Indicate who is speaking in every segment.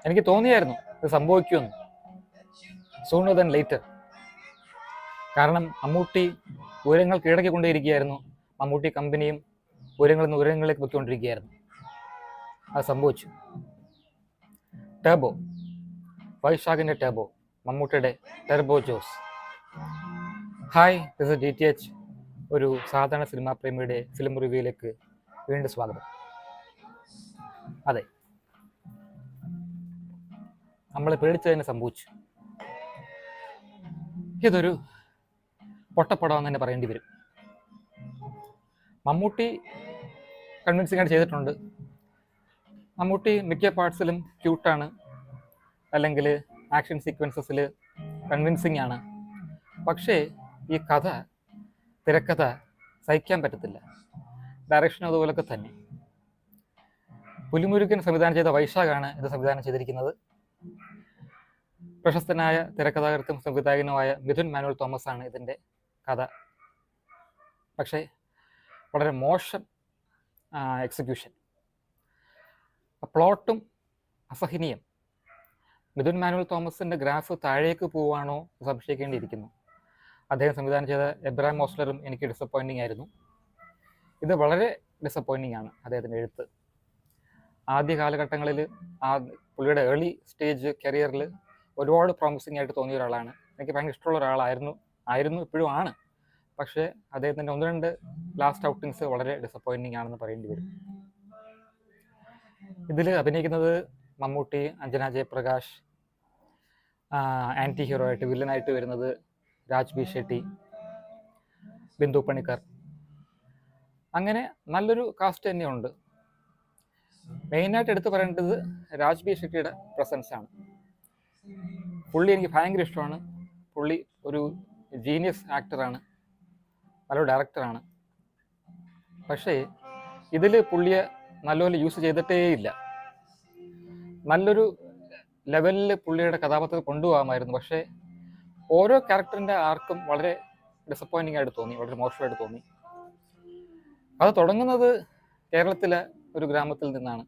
Speaker 1: എനിക്ക് തോന്നിയായിരുന്നു ഇത് സംഭവിക്കുമെന്ന്, സൂണർ ദൻ ലേറ്റർ. കാരണം മമ്മൂട്ടി ഉയരങ്ങൾ കീഴടക്കിക്കൊണ്ടേയിരിക്കുകയായിരുന്നു. മമ്മൂട്ടി കമ്പനിയും ഉയരങ്ങളിൽ നിന്ന് ഉയരങ്ങളിലേക്ക് പൊയ്ക്കൊണ്ടിരിക്കുകയായിരുന്നു. അത് സംഭവിച്ചു. ടർബോ, വൈശാഖിൻ്റെ ടർബോ, മമ്മൂട്ടിയുടെ turbo Jose. Hi, this is DTH. ഒരു സാധാരണ സിനിമാ പ്രേമിയുടെ ഫിലിം റിവ്യൂയിലേക്ക് വീണ്ടും സ്വാഗതം. അതെ, നമ്മൾ പേടിച്ചതിന് സംഭവിച്ചു. ഇതൊരു പൊട്ടപ്പടമെന്ന് തന്നെ പറയേണ്ടി വരും. മമ്മൂട്ടി കൺവിൻസിംഗ് ആയിട്ട് ചെയ്തിട്ടുണ്ട്. മമ്മൂട്ടി മിക്ക പാർട്സിലും ക്യൂട്ടാണ്, അല്ലെങ്കിൽ ആക്ഷൻ സീക്വൻസസിൽ കൺവിൻസിങ് ആണ്. പക്ഷേ ഈ തിരക്കഥ സഹിക്കാൻ പറ്റത്തില്ല. ഡയറക്ഷനും അതുപോലൊക്കെ തന്നെ. പുലിമുരുകൻ സംവിധാനം ചെയ്ത വൈശാഖാണ് ഇത് സംവിധാനം ചെയ്തിരിക്കുന്നത്. പ്രശസ്തനായ തിരക്കഥാകൃത്തും സംവിധായകനുമായ മിഥുൻ മാനുവൽ തോമസ് ആണ് ഇതിൻ്റെ കഥ. പക്ഷേ വളരെ മോശം എക്സിക്യൂഷൻ, പ്ലോട്ടും അസഹനീയം. മിഥുൻ മാനുവൽ തോമസിൻ്റെ ഗ്രാഫ് താഴേക്ക് പോവുകയാണോ സംശയിക്കേണ്ടിയിരിക്കുന്നു. അദ്ദേഹം സംവിധാനം ചെയ്ത എബ്രഹാം ഓസ്ലറും എനിക്ക് ഡിസപ്പോയിൻറ്റിംഗ് ആയിരുന്നു. ഇത് വളരെ ഡിസപ്പോയിൻറ്റിംഗ് ആണ്. അദ്ദേഹത്തിൻ്റെ എഴുത്ത് ആദ്യ കാലഘട്ടങ്ങളിൽ, പുള്ളിയുടെ ഏർലി സ്റ്റേജ് കരിയറിൽ ഒരുപാട് പ്രോമിസിംഗ് ആയിട്ട് തോന്നിയ ഒരാളാണ്. എനിക്ക് ഭയങ്കര ഇഷ്ടമുള്ള ഒരാളായിരുന്നു, ഇപ്പോഴും ആണ്. പക്ഷേ അദ്ദേഹത്തിൻ്റെ 1-2 ലാസ്റ്റ് ഔട്ടിങ്സ് വളരെ ഡിസപ്പോയിൻറ്റിംഗ് ആണെന്ന് പറയേണ്ടി വരും. ഇതിൽ അഭിനയിക്കുന്നത് മമ്മൂട്ടി, അഞ്ജന ജയപ്രകാശ്, ആൻറ്റി ഹീറോ ആയിട്ട് വില്ലനായിട്ട് വരുന്നത് രാജ് ബി ഷെട്ടി, ബിന്ദു പണിക്കർ. അങ്ങനെ നല്ലൊരു കാസ്റ്റ് തന്നെയുണ്ട്. മെയിനായിട്ട് എടുത്തു പറയേണ്ടത് രാജ് ബി ഷെട്ടിയുടെ പ്രസൻസ് ആണ്. പുള്ളി എനിക്ക് ഭയങ്കര ഇഷ്ടമാണ്. പുള്ളി ഒരു ജീനിയസ് ആക്ടറാണ്, നല്ലൊരു ഡയറക്ടറാണ്. പക്ഷേ ഇതിൽ പുള്ളിയെ നല്ലപോലെ യൂസ് ചെയ്തിട്ടേയില്ല. നല്ലൊരു ലെവലിൽ പുള്ളിയുടെ കഥാപാത്രത്തെ കൊണ്ടുപോകാമായിരുന്നു. പക്ഷേ ഓരോ ക്യാരക്ടറിൻ്റെ ആർക്കും വളരെ ഡിസപ്പോയിൻറ്റിംഗ് ആയിട്ട് തോന്നി, വളരെ മോശമായിട്ട് തോന്നി. അത് തുടങ്ങുന്നത് കേരളത്തിലെ ഒരു ഗ്രാമത്തിൽ നിന്നാണ്.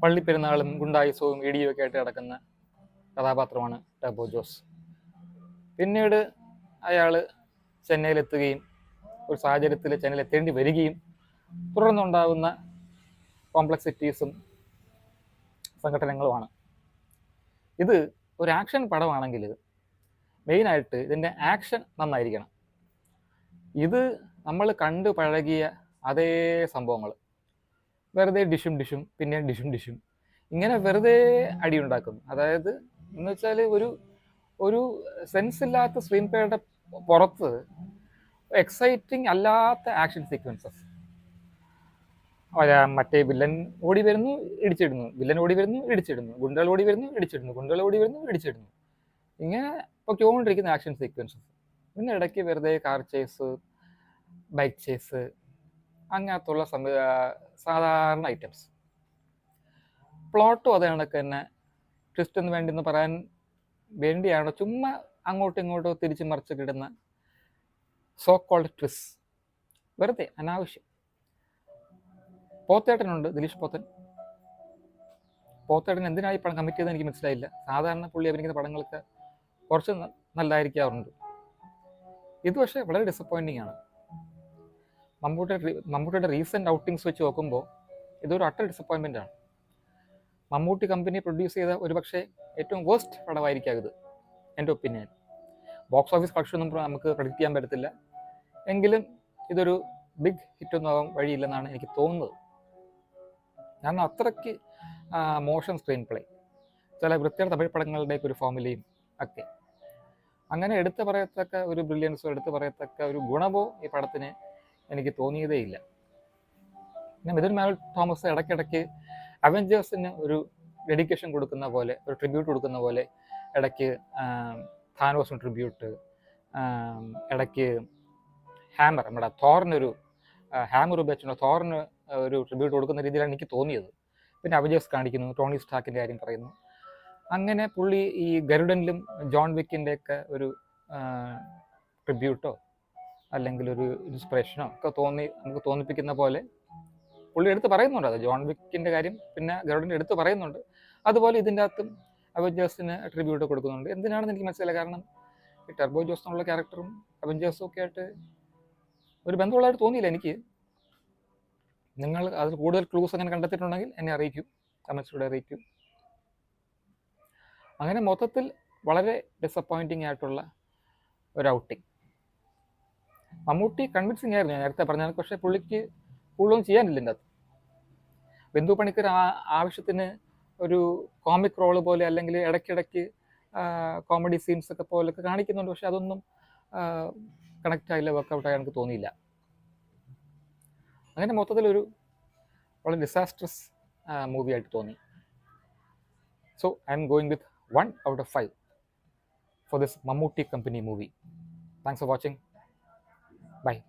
Speaker 1: പള്ളിപ്പെരുന്നാളും ഗുണ്ടായുസവും ഇടിയും ഒക്കെ ആയിട്ട് കിടക്കുന്ന കഥാപാത്രമാണ് ടർബോ ജോസ്. പിന്നീട് അയാൾ ചെന്നൈയിലെത്തുകയും ഒരു സാഹചര്യത്തിൽ ചെന്നൈയിലെത്തേണ്ടി വരികയും തുടർന്നുണ്ടാകുന്ന കോംപ്ലക്സിറ്റീസും സംഘടനകളുമാണ്. ഇത് ഒരു ആക്ഷൻ പടമാണെങ്കിൽ മെയിനായിട്ട് ഇതിൻ്റെ ആക്ഷൻ നന്നായിരിക്കണം. ഇത് നമ്മൾ കണ്ടു പഴകിയ അതേ സംഭവങ്ങൾ, വെറുതെ ഡിഷും പിന്നെ ഡിഷും ഇങ്ങനെ വെറുതെ അടിയുണ്ടാക്കുന്നു. അതായത് എന്ന് വെച്ചാൽ ഒരു സെൻസ് ഇല്ലാത്ത സ്ക്രീൻ പ്ലേയുടെ പുറത്ത് എക്സൈറ്റിംഗ് അല്ലാത്ത ആക്ഷൻ സീക്വൻസസ്. മറ്റേ വില്ലൻ ഓടി വരുന്നു, ഇടിച്ചിടുന്നു, വില്ലൻ ഓടി വരുന്നു, ഇടിച്ചിടുന്നു, ഗുണ്ടകൾ ഓടി വരുന്നു, ഇടിച്ചിടുന്നു, ഗുണ്ടകൾ ഓടി വരുന്നു, ഇടിച്ചിടുന്നു, ഇങ്ങനെ പൊയ്ക്കൊണ്ടിരിക്കുന്ന ആക്ഷൻ സീക്വൻസസ്. പിന്നെ ഇടയ്ക്ക് വെറുതെ കാർ ചേസ്, ബൈക്ക് ചേസ്, അങ്ങനത്തുള്ള സാധാരണ ഐറ്റംസ്. പ്ലോട്ടും അത് കണക്ക് തന്നെ ട്വിസ്റ്റ് എന്ന് വേണ്ടെന്ന് പറയാൻ വേണ്ടിയാണ് ചുമ്മാ അങ്ങോട്ടും ഇങ്ങോട്ടോ തിരിച്ചു മറിച്ച് കിടുന്ന സോ കോൾഡ് ട്വിസ്റ്റ്, വെറുതെ അനാവശ്യം. പോത്തേട്ടനുണ്ട്, ദിലീഷ് പോത്തേട്ടൻ എന്തിനാണ് ഈ പടം കമ്മിറ്റ് ചെയ്തെന്ന് എനിക്ക് മനസ്സിലായില്ല. സാധാരണ പുള്ളി അഭിനയിക്കുന്ന പടങ്ങൾക്ക് കുറച്ച് നല്ലതായിരിക്കാറുണ്ട്. ഇത് പക്ഷേ വളരെ ഡിസപ്പോയിൻറ്റിംഗ് ആണ്. മമ്മൂട്ടിയുടെ റീസെൻറ്റ് ഔട്ടിങ്സ് വെച്ച് നോക്കുമ്പോൾ ഇതൊരു അട്ടർ ഡിസപ്പോയിൻമെൻ്റ് ആണ്. മമ്മൂട്ടി കമ്പനി പ്രൊഡ്യൂസ് ചെയ്ത ഒരു പക്ഷേ ഏറ്റവും വേസ്റ്റ് പടമായിരിക്കാം ഇത്, എൻ്റെ ഒപ്പീനിയൻ. ബോക്സ് ഓഫീസ് കളക്ഷൻ ഒന്നും നമുക്ക് പ്രഡിക്റ്റ് ചെയ്യാൻ പറ്റത്തില്ല. എങ്കിലും ഇതൊരു ബിഗ് ഹിറ്റൊന്നും ആവാൻ വഴിയില്ലെന്നാണ് എനിക്ക് തോന്നുന്നത്. കാരണം അത്രയ്ക്ക് മോശം സ്ക്രീൻ പ്ലേ, ചില വൃത്തിയുടെ തമിഴ് പടങ്ങളുടെയൊക്കെ ഒരു ഫോമിലയും ഒക്കെ. അങ്ങനെ എടുത്തു പറയത്തക്ക ഒരു ബ്രില്യൻസോ എടുത്തു പറയത്തക്ക ഒരു ഗുണമോ ഈ പടത്തിന് എനിക്ക് തോന്നിയതേയില്ല. പിന്നെ മിഥുൻ മാനുവൽ തോമസ് ഇടയ്ക്കിടയ്ക്ക് അവഞ്ചേഴ്സിന് ഒരു ഡെഡിക്കേഷൻ കൊടുക്കുന്ന പോലെ, ഒരു ട്രിബ്യൂട്ട് കൊടുക്കുന്ന പോലെ, ഇടയ്ക്ക് താനോസിന് ട്രിബ്യൂട്ട്, ഇടയ്ക്ക് നമ്മുടെ തോറിനൊരു ഹാമർ ഉപയോഗിച്ചുള്ള തോറിന് ഒരു ട്രിബ്യൂട്ട് കൊടുക്കുന്ന രീതിയിലാണ് എനിക്ക് തോന്നിയത്. പിന്നെ അവഞ്ചേഴ്സ് കാണിക്കുന്നു, ടോണി സ്റ്റാർക്കിൻ്റെ കാര്യം പറയുന്നു. അങ്ങനെ പുള്ളി ഈ ഗരുഡനിലും ജോൺ വിക്കിൻ്റെയൊക്കെ ഒരു ട്രിബ്യൂട്ടോ അല്ലെങ്കിൽ ഒരു ഇൻസ്പിറേഷനോ ഒക്കെ നമുക്ക് തോന്നിപ്പിക്കുന്ന പോലെ പുള്ളി എടുത്ത് പറയുന്നുണ്ട്, അത് ജോൺ വിക്കിൻ്റെ കാര്യം പിന്നെ ഗരുഡൻ്റെ എടുത്ത് പറയുന്നുണ്ട്. അതുപോലെ ഇതിൻ്റെ അകത്തും അവഞ്ചേഴ്സിന് ട്രിബ്യൂട്ട് കൊടുക്കുന്നുണ്ട്. എന്തിനാണെന്ന് എനിക്ക് മനസ്സിലായില്ല. കാരണം ഈ ടെർബോ ജോസ് എന്നുള്ള ക്യാരക്ടറും അവഞ്ചേഴ്സും ഒക്കെ ആയിട്ട് ഒരു ബന്ധമുള്ളതായിട്ട് തോന്നിയില്ല എനിക്ക്. നിങ്ങൾ അതിൽ കൂടുതൽ ക്ലൂസ് അങ്ങനെ കണ്ടെത്തിയിട്ടുണ്ടെങ്കിൽ എന്നെ അറിയിക്കും, കമൻസിലൂടെ അറിയിക്കും. അങ്ങനെ മൊത്തത്തിൽ വളരെ ഡിസപ്പോയിൻറ്റിങ് ആയിട്ടുള്ള ഒരു ഔട്ടിങ്. മമ്മൂട്ടി കൺവിൻസിങ് ആയിരുന്നു, ഞാൻ നേരത്തെ പറഞ്ഞാൽ. പക്ഷേ പുള്ളിക്ക് കൂടുതലൊന്നും ചെയ്യാനില്ല ഇതിൻ്റെ അകത്ത്. ബിന്ദു പണിക്കർ ആവശ്യത്തിന് ഒരു കോമിക് റോള് പോലെ അല്ലെങ്കിൽ ഇടയ്ക്കിടയ്ക്ക് കോമഡി സീൻസ് ഒക്കെ പോലൊക്കെ കാണിക്കുന്നുണ്ട്. പക്ഷെ അതൊന്നും കണക്റ്റ് ആയില്ല, വർക്കൗട്ടായി എനിക്ക് തോന്നിയില്ല. അങ്ങനെ മൊത്തത്തിലൊരു വളരെ ഡിസാസ്ട്രസ് മൂവി ആയിട്ട് തോന്നി. So I am going with 1 out of 5 for this Mammootty Company movie. Thanks for watching. Bye.